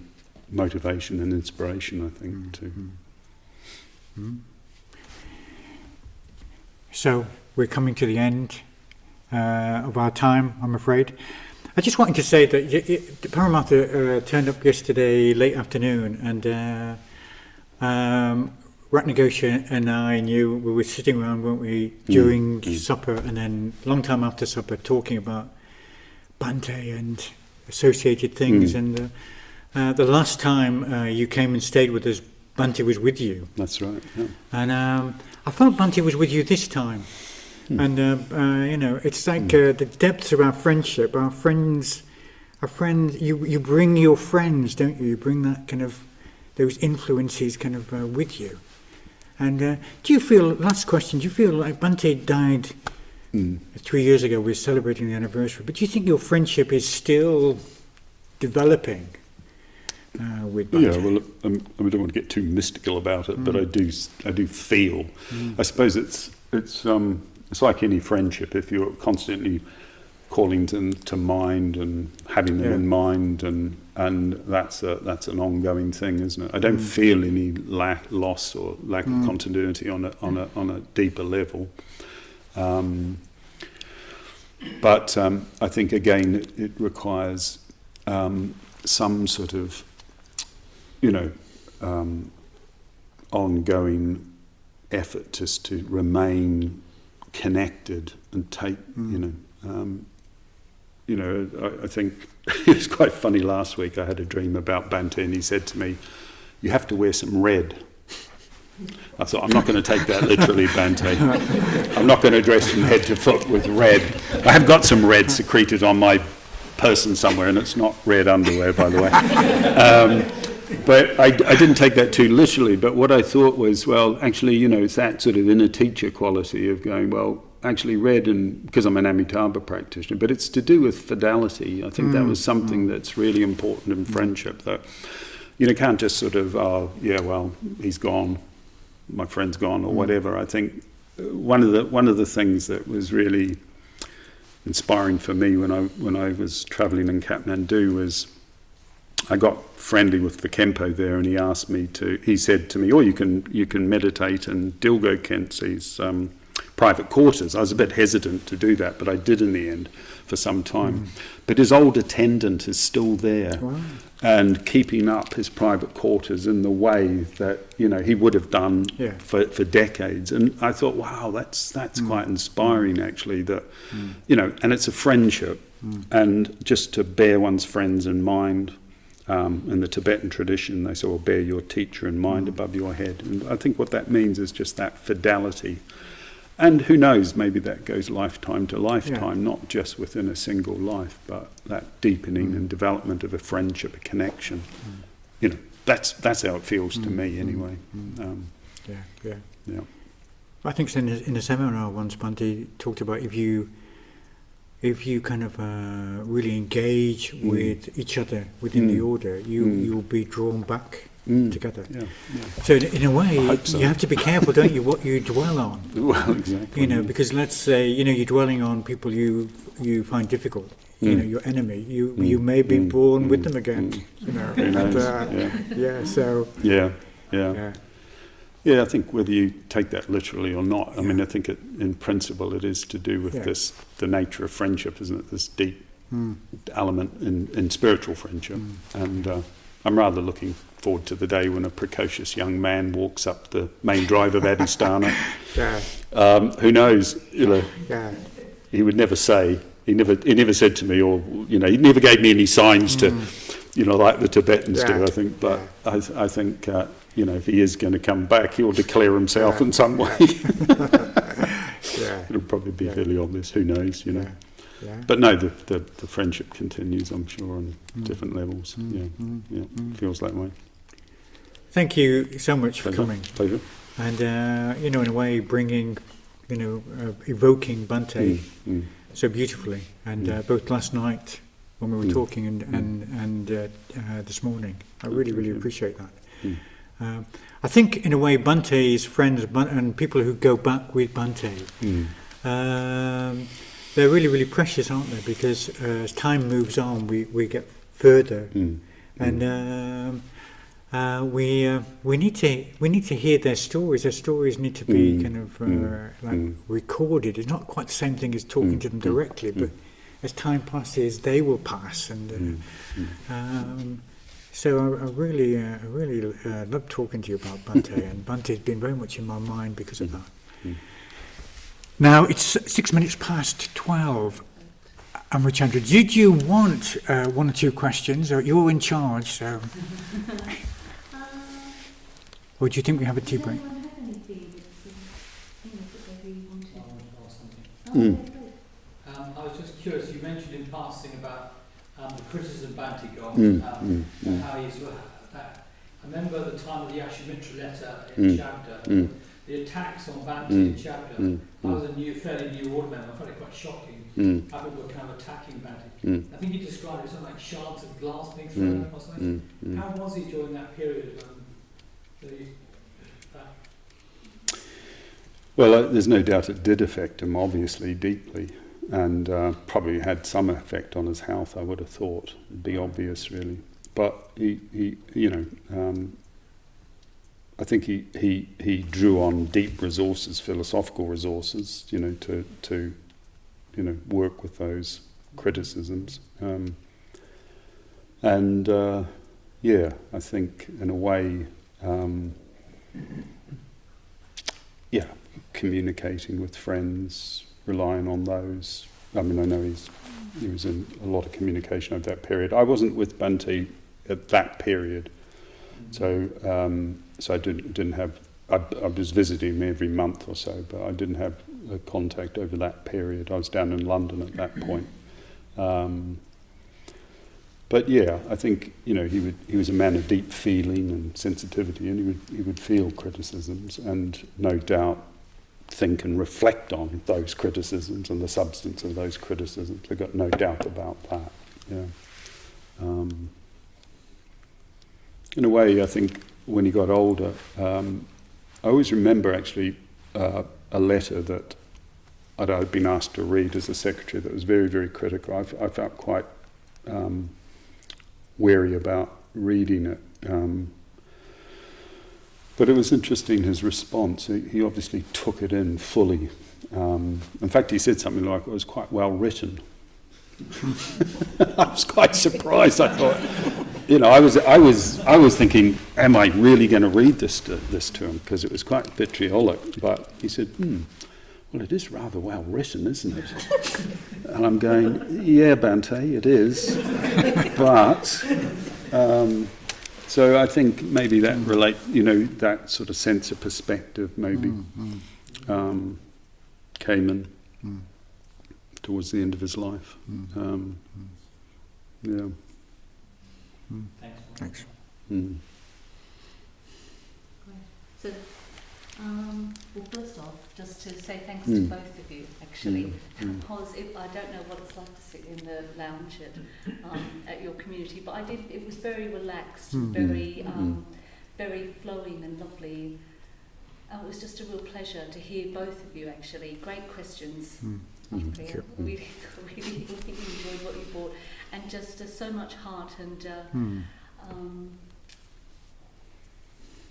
motivation and inspiration, I think, too. So we're coming to the end of our time, I'm afraid. I just wanted to say that Paramartha turned up yesterday late afternoon, and Ratnagosha and I knew, we were sitting around, weren't we, during supper, and then long time after supper, talking about Bhante and associated things. And the last time you came and stayed with us, Bhante was with you. That's right. Yeah. And I felt Bhante was with you this time. And it's like the depths of our friendship. Our friends. You bring your friends, don't you? You bring that kind of those influences kind of with you. And do you feel, last question, do you feel like Bhante died 3 years ago, we're celebrating the anniversary, but do you think your friendship is still developing with Bhante? Yeah, well, I don't want to get too mystical about it, but I do feel, I suppose it's like any friendship. If you're constantly calling them to mind and having them in mind, and that's an ongoing thing, isn't it? I don't feel any loss or lack of continuity on a deeper level. But I think again it requires some sort of ongoing effort just to remain connected and take I think it was quite funny last week. I had a dream about Bhante, and he said to me, "You have to wear some red." I thought, I'm not going to take that literally, Bhante. I'm not going to dress from head to foot with red. I have got some red secreted on my person somewhere, and it's not red underwear, by the way. But I didn't take that too literally. But what I thought was, well, actually, it's that sort of inner teacher quality of going, well, actually red, and because I'm an Amitabha practitioner, but it's to do with fidelity. I think that was something that's really important in friendship, that can't just sort of, he's gone, my friend's gone, or whatever. I think one of the things that was really inspiring for me when I was travelling in Kathmandu was I got friendly with the Kempo there, and he said to me, "Oh, you can meditate in Dilgo Khyentse's private quarters." I was a bit hesitant to do that, but I did in the end for some time. But his old attendant is still there. Wow. And keeping up his private quarters in the way that he would have done for decades. And I thought, wow, that's quite inspiring actually. That and it's a friendship, and just to bear one's friends in mind. In the Tibetan tradition, they say, well, bear your teacher in mind above your head. And I think what that means is just that fidelity. And who knows, maybe that goes lifetime to lifetime, not just within a single life, but that deepening and development of a friendship, a connection. That's how it feels to me anyway. Yeah. I think in a seminar once, Bhante talked about if you kind of really engage with each other within the order, you'll be drawn back together. Yeah. So in a way, you have to be careful, don't you, what you dwell on? Well, exactly. Because let's say you're dwelling on people you find difficult. Your enemy. You may be born with them again. Who knows? Yeah, I think whether you take that literally or not, I mean, I think in principle it is to do with the nature of friendship, isn't it? This deep element in spiritual friendship. And I'm rather looking forward to the day when a precocious young man walks up the main drive of Adhisthana. Who knows? He would never say. He never said to me, or he never gave me any signs to, like the Tibetans do. I think, but I think. If he is going to come back, he'll declare himself in some way. It'll probably be fairly obvious. Who knows? But no, the friendship continues, I'm sure, on different levels. Feels that way. Thank you so much for coming. Pleasure. And in a way, bringing, evoking Bhante so beautifully. And both last night when we were talking and this morning, I really appreciate that. I think, in a way, Bhante's friends and people who go back with Bhante, they're really precious, aren't they? Because as time moves on, we get further, and we need to hear their stories. Their stories need to be kind of recorded. It's not quite the same thing as talking to them directly, but as time passes, they will pass, and. So I really love talking to you about Bhante, and Bhante's been very much in my mind because of that. Now it's 6 minutes past 12. Amrichandra, did you want one or two questions? Or you're in charge, so. Or do you think we have a tea break? I was just curious. You mentioned in passing about the criticism Bhante got, and how he's that. I remember the time of the Ashwamitra letter in Chabda, the attacks on Bhante in Chabda. I was a fairly new order member. I found it quite shocking. How people were kind of attacking Bhante. I think he described it something like shards of glass being thrown up or something. How was he during that period? Well, there's no doubt it did affect him, obviously, deeply. And probably had some effect on his health, I would have thought. It'd be obvious, really. But he I think he drew on deep resources, philosophical resources, to work with those criticisms. I think in a way, communicating with friends, relying on those. I mean, I know he was in a lot of communication over that period. I wasn't with Bhante at that period, so I didn't have. I was visiting him every month or so, but I didn't have contact over that period. I was down in London at that point. But yeah, I think he was a man of deep feeling and sensitivity, and he would feel criticisms, and no doubt think and reflect on those criticisms and the substance of those criticisms. I've got no doubt about that. Yeah. In a way, I think when he got older, I always remember actually a letter that I'd been asked to read as a secretary that was very, very critical. I felt quite wary about reading it. But it was interesting, his response. He obviously took it in fully. In fact, he said something like, it was quite well written. I was quite surprised. I thought, I was thinking, am I really going to read this to him? Because it was quite vitriolic. But he said, well, it is rather well written, isn't it? And I'm going, yeah, Bhante, it is. But, so I think maybe that that sort of sense of perspective maybe came in towards the end of his life. Yeah. Thanks. So, well, first off, just to say thanks to both of you, actually, because I don't know what it's like to sit in the lounge at your community, but I did. It was very relaxed, very flowing and lovely. It was just a real pleasure to hear both of you, actually. Great questions. Arthapriya. Really enjoyed what you brought, and just so much heart and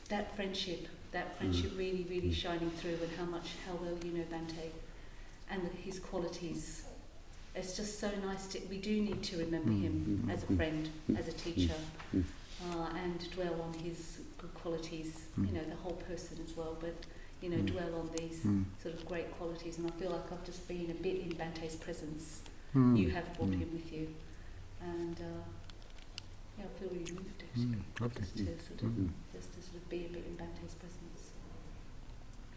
that friendship really, really shining through, and how well you know Bhante and his qualities. It's just so nice we do need to remember him as a friend, as a teacher, and dwell on his good qualities, the whole person as well, but dwell on these sort of great qualities. And I feel like I've just been a bit in Bhante's presence. You have brought him with you, and I feel really moved actually, just to sort of be a bit in Bhante's presence.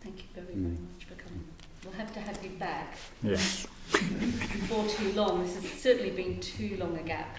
Thank you very, very much for coming. We'll have to have you back. Yes. Before too long. This has certainly been too long a gap.